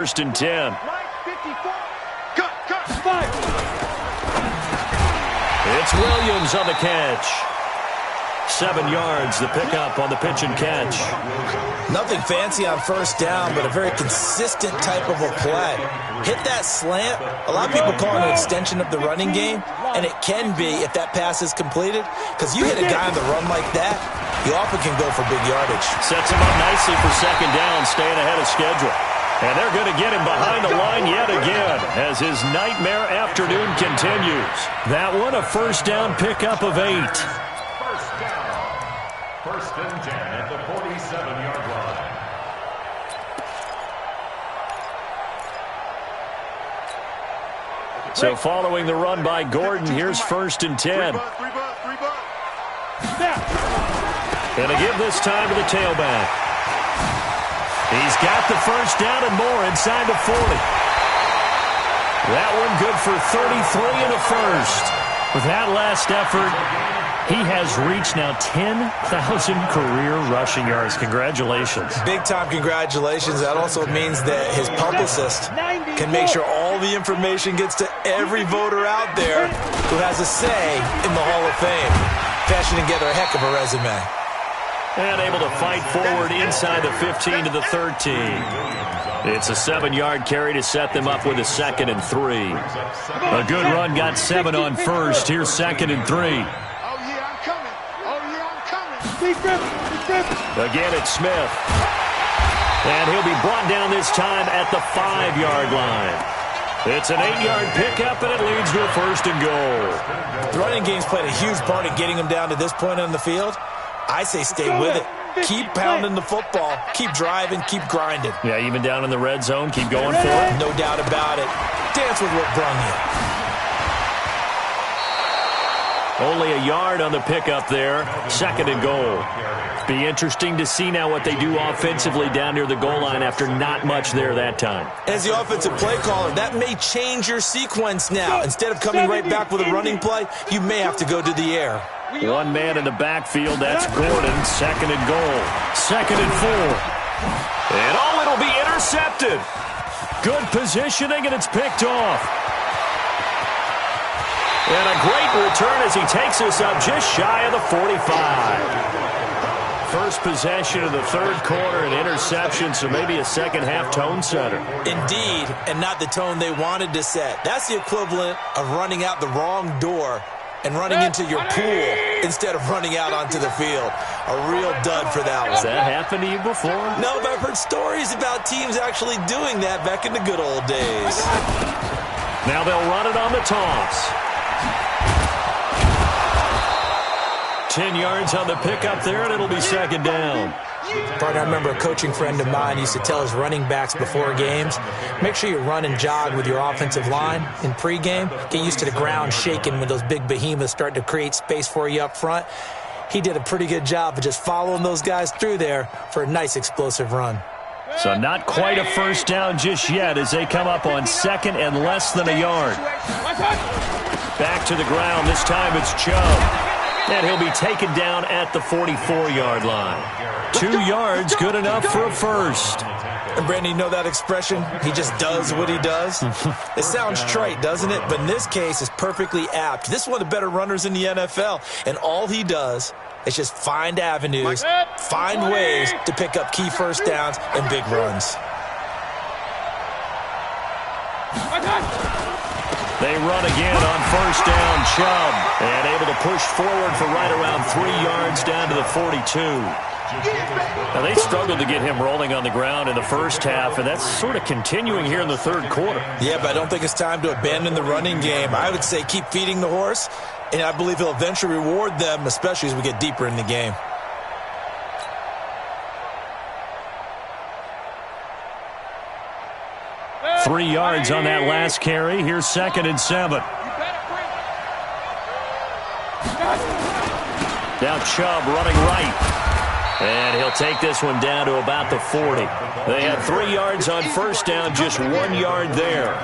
First and 10. It's Williams on the catch. 7 yards, the pickup on the pitch and catch. Nothing fancy on first down, but a very consistent type of a play. Hit that slant. A lot of people call it an extension of the running game, and it can be if that pass is completed, because you hit a guy on the run like that, you often can go for big yardage. Sets him up nicely for second down, staying ahead of schedule. And they're going to get him behind the line yet again as his nightmare afternoon continues. That one, a first down pickup of 8. First and 10 at the 47-yard line. So following the run by Gordon, here's first and 10. Going to give this time to the tailback. He's got the first down and more inside the 40. That one good for 33 and a first. With that last effort, he has reached now 10,000 career rushing yards. Congratulations. Big-time congratulations. That also means that his publicist can make sure all the information gets to every voter out there who has a say in the Hall of Fame. Fashioning together a heck of a resume. And able to fight forward inside the 15 to the 13. It's a 7-yard carry to set them up with a 2nd and 3. A good run got 7 on first. Here's 2nd and 3. Again, it's Smith. And he'll be brought down this time at the 5-yard line. It's an 8-yard pickup, and it leads to a first and goal. The running game's played a huge part in getting him down to this point on the field. I say stay with it. Keep pounding the football. Keep driving. Keep grinding. Yeah, even down in the red zone, keep going for it. No doubt about it. Dance with what brung you. Only a yard on the pickup there. 2nd and goal. Be interesting to see now what they do offensively down near the goal line after not much there that time. As the offensive play caller, that may change your sequence now. Instead of coming right back with a running play, you may have to go to the air. One man in the backfield, that's Gordon. 2nd and goal. 2nd and 4. And it'll be intercepted. Good positioning, and it's picked off. And a great return as he takes us up just shy of the 45. First possession of the third quarter, an interception, so maybe a second-half tone setter. Indeed, and not the tone they wanted to set. That's the equivalent of running out the wrong door and running into your pool instead of running out onto the field. A real dud for that one. Has that happened to you before? No, but I've heard stories about teams actually doing that back in the good old days. Now they'll run it on the toss. 10 yards on the pickup there, and it'll be 2nd down. Partner, I remember a coaching friend of mine used to tell his running backs before games, make sure you run and jog with your offensive line in pregame. Get used to the ground shaking when those big behemoths start to create space for you up front. He did a pretty good job of just following those guys through there for a nice explosive run. So not quite a first down just yet as they come up on 2nd and less than a yard. Back to the ground. This time it's Chubb. And he'll be taken down at the 44-yard line. 2 yards, good enough for a first. And Brandon, you know that expression? He just does what he does? It sounds trite, doesn't it? But in this case, it's perfectly apt. This is one of the better runners in the NFL. And all he does is just find avenues, find ways to pick up key first downs and big runs. They run again on first down, Chubb. And able to push forward for right around 3 yards down to the 42. Now, they struggled to get him rolling on the ground in the first half, and that's sort of continuing here in the third quarter. Yeah, but I don't think it's time to abandon the running game. I would say keep feeding the horse, and I believe he'll eventually reward them, especially as we get deeper in the game. Three yards on that last carry. Here's 2nd and 7. Now Chubb running right. And he'll take this one down to about the 40. They had 3 yards on first down, just 1 yard there.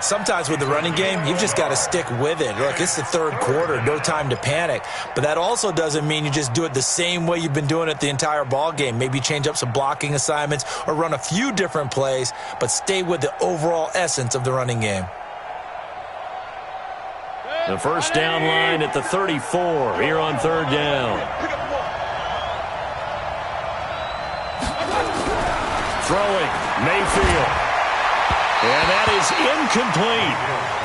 Sometimes with the running game, you've just got to stick with it. Look, it's the third quarter, no time to panic. But that also doesn't mean you just do it the same way you've been doing it the entire ball game. Maybe change up some blocking assignments or run a few different plays, but stay with the overall essence of the running game. The first down line at the 34 here on third down. Throwing, Mayfield. And that is incomplete.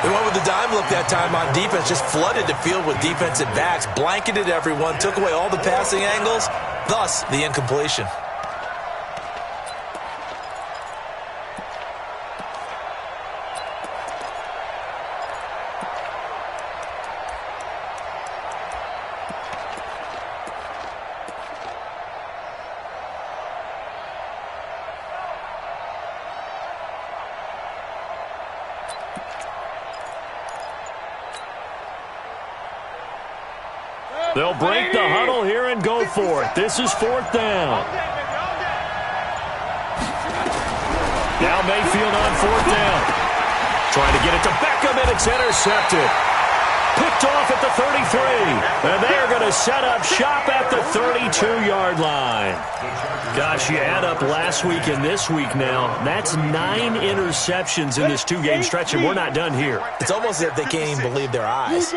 They went with the dime look that time on defense, just flooded the field with defensive backs, blanketed everyone, took away all the passing angles, thus the incompletion. They'll break the huddle here and go for it. This is fourth down. Now Mayfield on fourth down. Trying to get it to Beckham, and it's intercepted. Picked off at the 33. And they're going to set up shop at the 32-yard line. Gosh, you add up last week and this week now. That's 9 interceptions in this two-game stretch, and we're not done here. It's almost as if they can't even believe their eyes.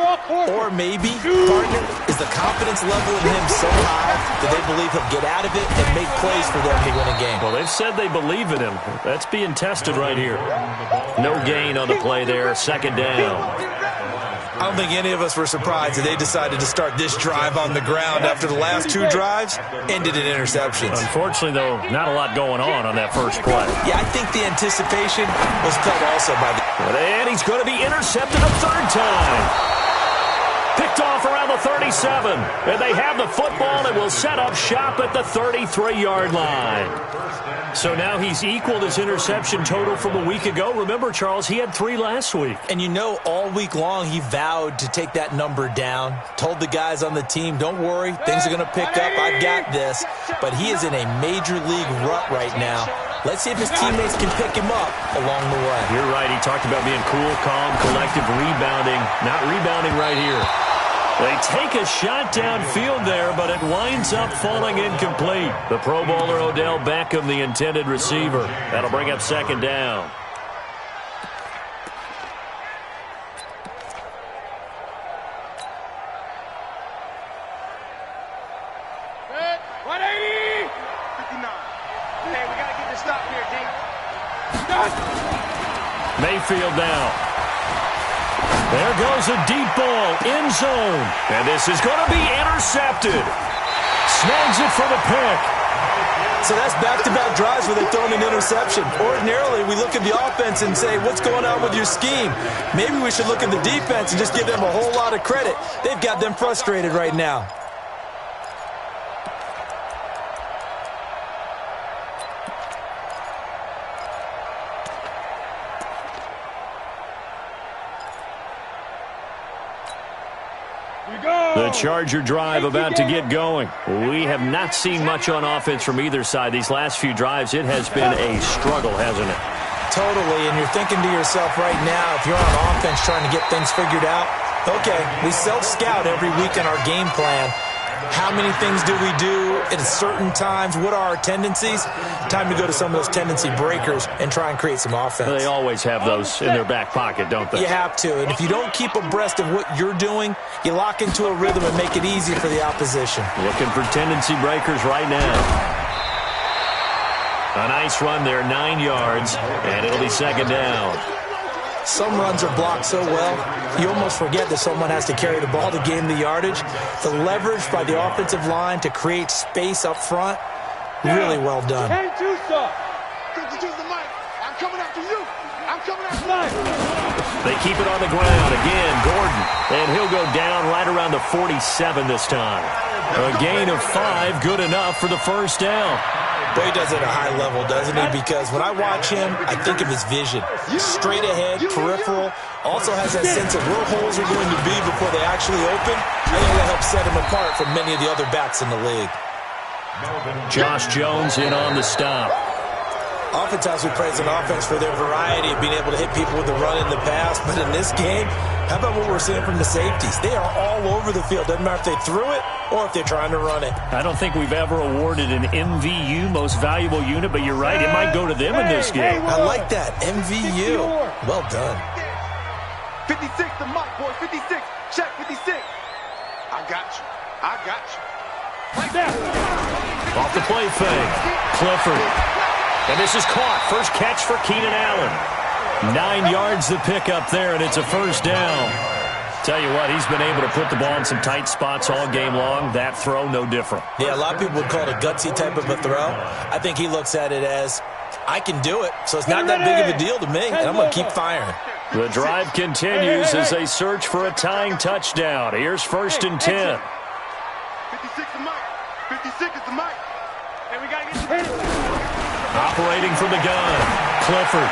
Or maybe, partner, is the confidence level in him so high that they believe he'll get out of it and make plays for them to win a game. Well, they've said they believe in him. That's being tested right here. No gain on the play there. Second down. I don't think any of us were surprised that they decided to start this drive on the ground after the last 2 drives ended in interceptions. Unfortunately, though, not a lot going on that first play. Yeah, I think the anticipation was felt also by the... And he's going to be intercepted a third time. Picked off around the 37. And they have the football and will set up shop at the 33-yard line. So now he's equaled his interception total from a week ago. Remember, Charles, he had 3 last week. And you know, all week long he vowed to take that number down. Told the guys on the team, don't worry, things are going to pick up. I've got this. But he is in a major league rut right now. Let's see if his teammates can pick him up along the way. You're right. He talked about being cool, calm, collective, rebounding. Not rebounding right here. They take a shot downfield there, but it winds up falling incomplete. The Pro Bowler Odell Beckham, the intended receiver. That'll bring up second down. Mayfield now. There goes a deep ball, end zone. And this is going to be intercepted. Snags it for the pick. So that's back-to-back drives where they've thrown an interception. Ordinarily, we look at the offense and say, what's going on with your scheme? Maybe we should look at the defense and just give them a whole lot of credit. They've got them frustrated right now. The Charger drive about to get going. We have not seen much on offense from either side. These last few drives, it has been a struggle, hasn't it? Totally, and you're thinking to yourself right now, if you're on offense trying to get things figured out, okay, we self-scout every week in our game plan. How many things do we do at certain times? What are our tendencies? Time to go to some of those tendency breakers and try and create some offense. They always have those in their back pocket, don't they? You have to, and if you don't keep abreast of what you're doing, you lock into a rhythm and make it easy for the opposition. Looking for tendency breakers right now. A nice run there, 9 yards, and it'll be second down. Some runs are blocked so well, you almost forget that someone has to carry the ball to gain the yardage. The leverage by the offensive line to create space up front, really well done. They keep it on the ground. Again, Gordon. And he'll go down right around the 47 this time. A gain of 5, good enough for the first down. But he does it at a high level, doesn't he? Because when I watch him, I think of his vision. Straight ahead, peripheral. Also has that sense of where holes are going to be before they actually open. I think that helps set him apart from many of the other backs in the league. Josh Jones in on the stop. Oftentimes we praise an offense for their variety of being able to hit people with the run in the pass, but in this game, how about what we're seeing from the safeties? They are all over the field. Doesn't matter if they threw it or if they're trying to run it. I don't think we've ever awarded an MVU, most valuable unit, but you're right, it might go to them in this game. I like that, MVU. Well done. 56 to Mike, boy, 56. Check 56. I got you. I got you. Right there. Off the play fake. Clifford. And this is caught. First catch for Keenan Allen. 9 yards to pick up there, and it's a first down. Tell you what, he's been able to put the ball in some tight spots all game long. That throw, no different. Yeah, a lot of people would call it a gutsy type of a throw. I think he looks at it as, I can do it, so it's not that big of a deal to me, and I'm going to keep firing. The drive continues as they search for a tying touchdown. Here's 1st and 10. 56 to Mike. 56 is to Mike. And we got to get Operating from the gun, Clifford.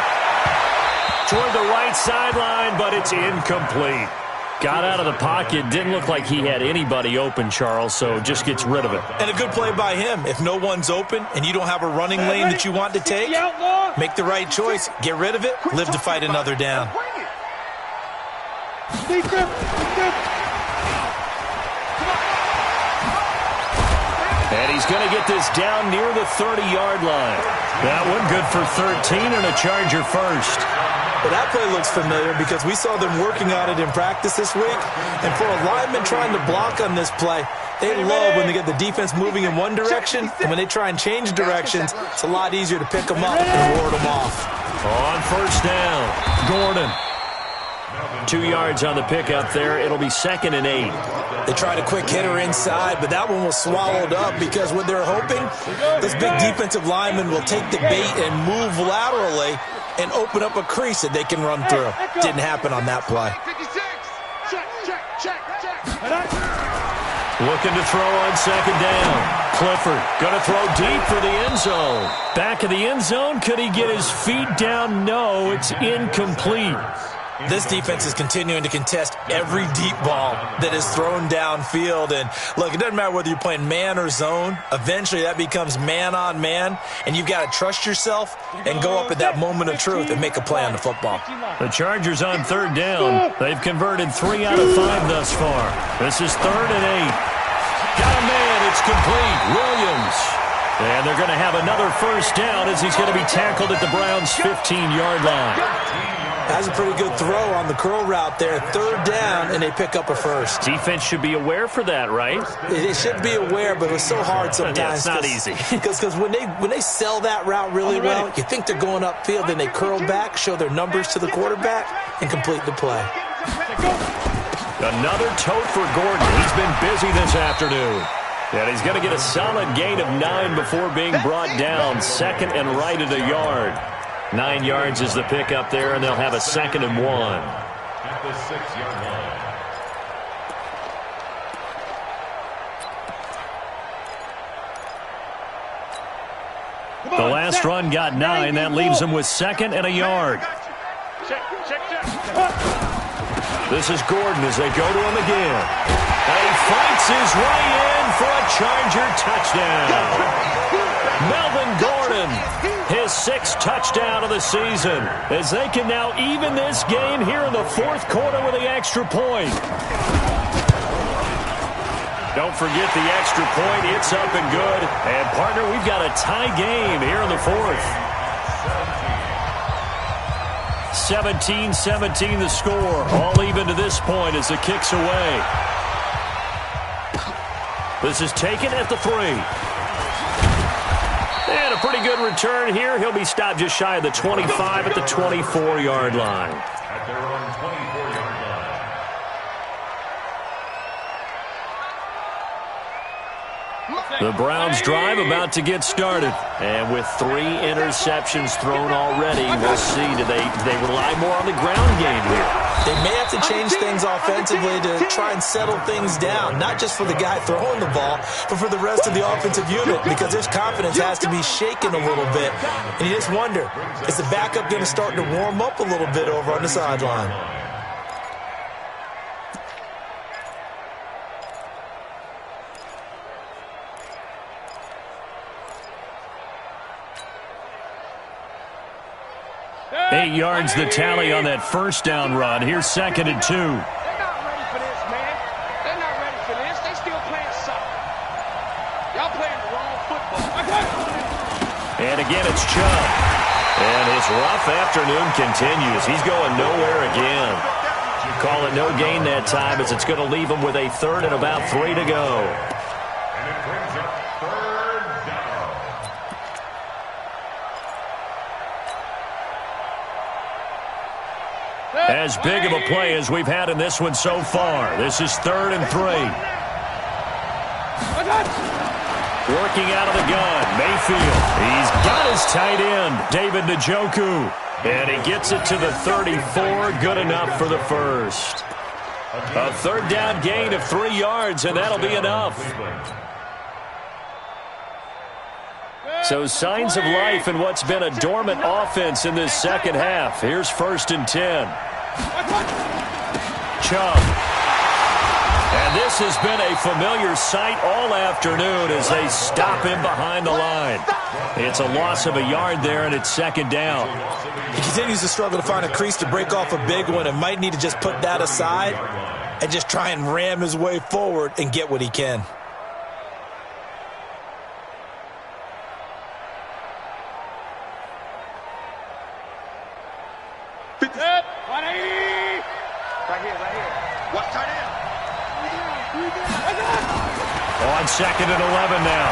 Toward the right sideline, but it's incomplete. Got out of the pocket. Didn't look like he had anybody open, Charles, so just gets rid of it. And a good play by him. If no one's open and you don't have a running lane that you want to take, make the right choice. Get rid of it. Live to fight another down. And he's going to get this down near the 30-yard line. That one good for 13 and a Charger first. Well, that play looks familiar because we saw them working on it in practice this week. And for a lineman trying to block on this play, they love when they get the defense moving in one direction. And when they try and change directions, it's a lot easier to pick them up and ward them off. On first down, Gordon. 2 yards on the pickup there. It'll be 2nd and 8. They tried a quick hitter inside, but that one was swallowed up because what they're hoping, this big defensive lineman will take the bait and move laterally and open up a crease that they can run through. Didn't happen on that play. 56. Check. Looking to throw on 2nd down. Clifford going to throw deep for the end zone. Back of the end zone. Could he get his feet down? No, it's incomplete. This defense is continuing to contest every deep ball that is thrown downfield. And, look, it doesn't matter whether you're playing man or zone. Eventually, that becomes man-on-man, and you've got to trust yourself and go up at that moment of truth and make a play on the football. The Chargers on 3rd down. They've converted 3 out of 5 thus far. This is 3rd and 8. Got a man. It's complete. Williams. And they're going to have another first down as he's going to be tackled at the Browns' 15-yard line. That's a pretty good throw on the curl route there. 3rd down, and they pick up a first. Defense should be aware for that, right? They should be aware, but it's so hard sometimes. Yeah, it's not easy. Because when they sell that route really well, you think they're going upfield, then they curl back, show their numbers to the quarterback, and complete the play. Another tote for Gordon. He's been busy this afternoon. And he's going to get a solid gain of 9 before being brought down. 2nd and right at a yard. 9 yards is the pickup there, and they'll have a 2nd and 1. At the 6-yard line. The last run got 9. That leaves him with 2nd and a yard. Check. This is Gordon as they go to him again. And he fights his way in for a Charger touchdown. Melvin Gordon, his 6th touchdown of the season, as they can now even this game here in the 4th quarter with the extra point. Don't forget the extra point. It's up and good. And, partner, we've got a tie game here in the 4th. 17-17 the score. All even to this point as the kick's away. This is taken at the 3. And a pretty good return here. He'll be stopped just shy of the 25 at the 24-yard line. At their own 24-yard line. The Browns drive about to get started. And with 3 interceptions thrown already, we'll see. Do they rely more on the ground game here? They may have to change things offensively to try and settle things down, not just for the guy throwing the ball, but for the rest of the offensive unit, because his confidence has to be shaken a little bit. And you just wonder, is the backup going to start to warm up a little bit over on the sideline? 8 yards the tally on that first down run. Here's 2nd and 2. They're not ready for this, man. They're not ready for this. They still playing soccer. Y'all playing the wrong football. And again, it's Chubb. And his rough afternoon continues. He's going nowhere again. Call it no gain that time, as it's going to leave him with a 3rd and about 3 to go. And it brings up 3rd down. As big of a play as we've had in this one so far. This is 3rd and 3. Working out of the gun, Mayfield. He's got his tight end, David Njoku. And he gets it to the 34, good enough for the first. A 3rd down gain of 3 yards, and that'll be enough. So signs of life in what's been a dormant offense in this second half. Here's 1st and 10. Chubb. And this has been a familiar sight all afternoon as they stop him behind the line. It's a loss of a yard there, and it's 2nd down. He continues to struggle to find a crease to break off a big one and might need to just put that aside and just try and ram his way forward and get what he can. Right here. Watch tight end. On 2nd and 11 now.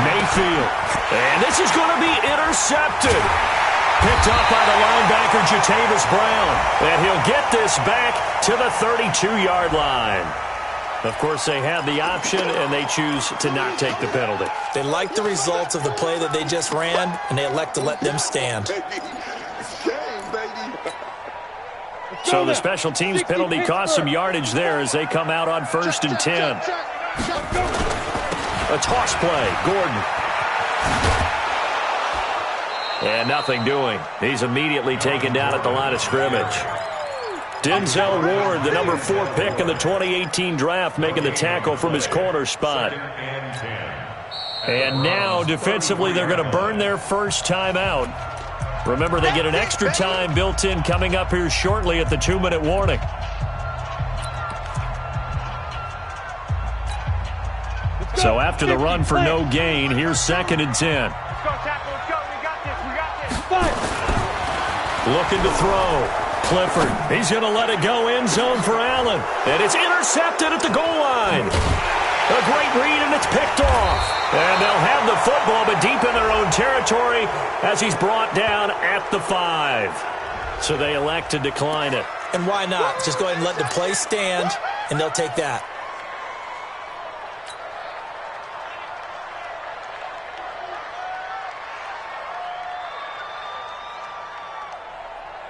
Mayfield. And this is going to be intercepted. Picked up by the linebacker, Jatavis Brown. And he'll get this back to the 32-yard line. Of course, they have the option, and they choose to not take the penalty. They like the results of the play that they just ran, and they elect to let them stand. So the special teams penalty cost some yardage there as they come out on 1st and 10. A toss play, Gordon. And nothing doing. He's immediately taken down at the line of scrimmage. Denzel Ward, the number 4 pick in the 2018 draft, making the tackle from his corner spot. And now, defensively, they're going to burn their first time out. Remember, they get an extra time built in coming up here shortly at the 2-minute warning. So after the run for no gain, here's 2nd and 10. Let's go, tackle. Let's go. We got this. Looking to throw. Clifford, he's going to let it go end zone for Allen. And it's intercepted at the goal line. A great read, and it's picked off. And they'll have the football, but deep in their own territory as he's brought down at the 5. So they elect to decline it. And why not? Just go ahead and let the play stand, and they'll take that.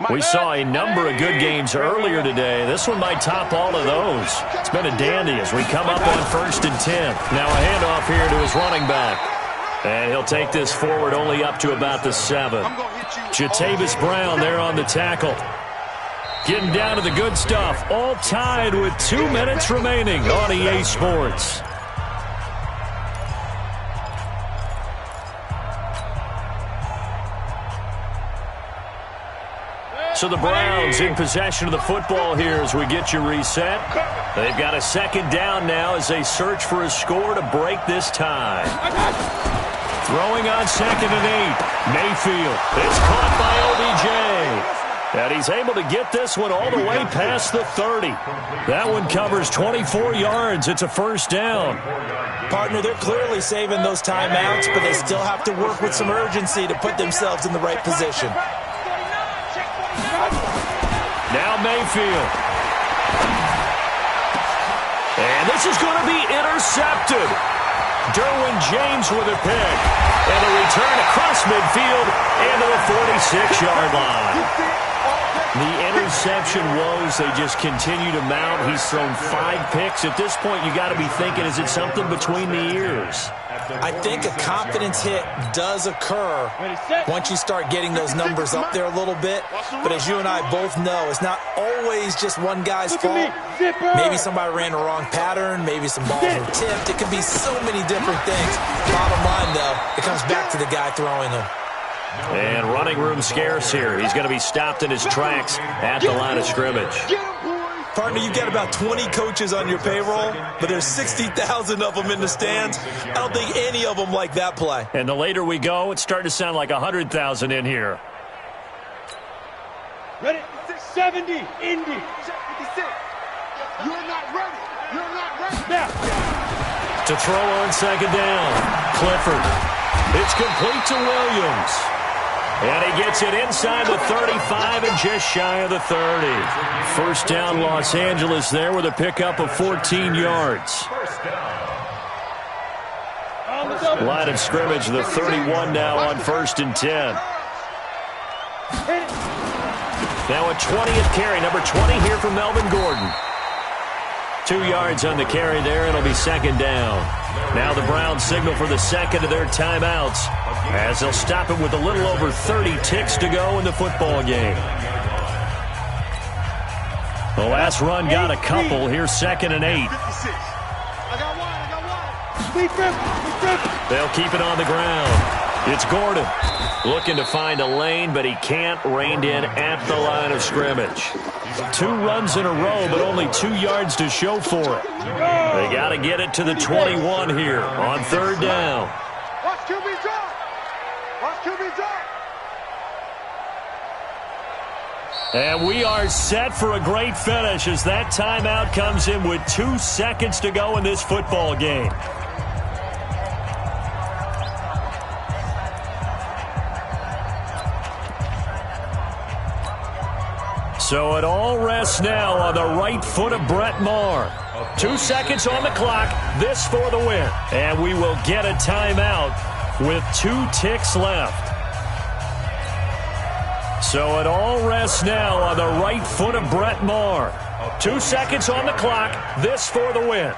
We saw a number of good games earlier today. This one might top all of those. It's been a dandy as we come up on 1st and 10. Now a handoff here to his running back. And he'll take this forward only up to about the 7. Jatavis Brown there on the tackle. Getting down to the good stuff. All tied with 2 minutes remaining on EA Sports. So the Browns in possession of the football here as we get you reset. They've got a 2nd down now as they search for a score to break this tie. Throwing on 2nd and 8. Mayfield. It's caught by OBJ. And he's able to get this one all the way past the 30. That one covers 24 yards. It's a 1st down. Partner, they're clearly saving those timeouts, but they still have to work with some urgency to put themselves in the right position. Now Mayfield. And this is going to be intercepted. Derwin James with a pick. And a return across midfield into the 46-yard line. The interception woes, they just continue to mount. He's thrown 5 picks. At this point, you got to be thinking, is it something between the ears? I think a confidence hit does occur once you start getting those numbers up there a little bit. But as you and I both know, it's not always just one guy's fault. Maybe somebody ran the wrong pattern. Maybe some balls were tipped. It could be so many different things. Bottom line, though, it comes back to the guy throwing them. And running room scarce here. He's going to be stopped in his tracks at the line of scrimmage. Partner, you've got about 20 coaches on your payroll, but there's 60,000 of them in the stands. I don't think any of them like that play. And the later we go, it's starting to sound like 100,000 in here. Ready? 70, Indy. 56. You're not ready. You're not ready. Now. To throw on second down. Clifford. It's complete to Williams. And he gets it inside the 35 and just shy of the 30. First down, Los Angeles there with a pickup of 14 yards. Line of scrimmage, the 31 now on 1st and 10. Now a 20th carry, number 20 here from Melvin Gordon. 2 yards on the carry there, and it'll be second down. Now the Browns signal for the second of their timeouts as they'll stop it with a little over 30 ticks to go in the football game. The last run got a couple. Here's 2nd and 8. I got one. They'll keep it on the ground. It's Gordon looking to find a lane, but he can't. Reined in at the line of scrimmage. 2 runs in a row, but only 2 yards to show for it. They got to get it to the 21 here on 3rd down. Watch QB drop. Watch QB drop. And we are set for a great finish as that timeout comes in with 2 seconds to go in this football game. So it all rests now on the right foot of Brett Maher. 2 seconds on the clock, this for the win. And we will get a timeout with 2 ticks left. So it all rests now on the right foot of Brett Maher. 2 seconds on the clock, this for the win.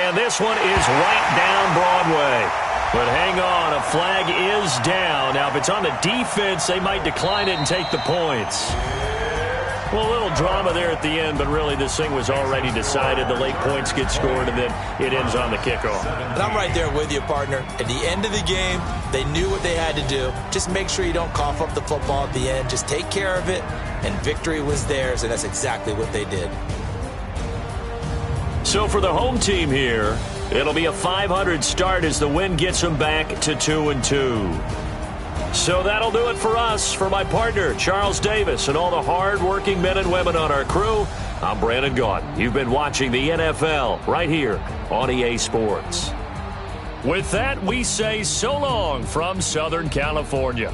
And this one is right down Broadway. But hang on, a flag is down. Now, if it's on the defense, they might decline it and take the points. Well, a little drama there at the end, but really this thing was already decided. The late points get scored, and then it ends on the kickoff. And I'm right there with you, partner. At the end of the game, they knew what they had to do. Just make sure you don't cough up the football at the end. Just take care of it, and victory was theirs, and that's exactly what they did. So for the home team here, it'll be a 500 start as the win gets them back to 2-2. So that'll do it for us. For my partner, Charles Davis, and all the hard-working men and women on our crew, I'm Brandon Gaudin. You've been watching the NFL right here on EA Sports. With that, we say so long from Southern California.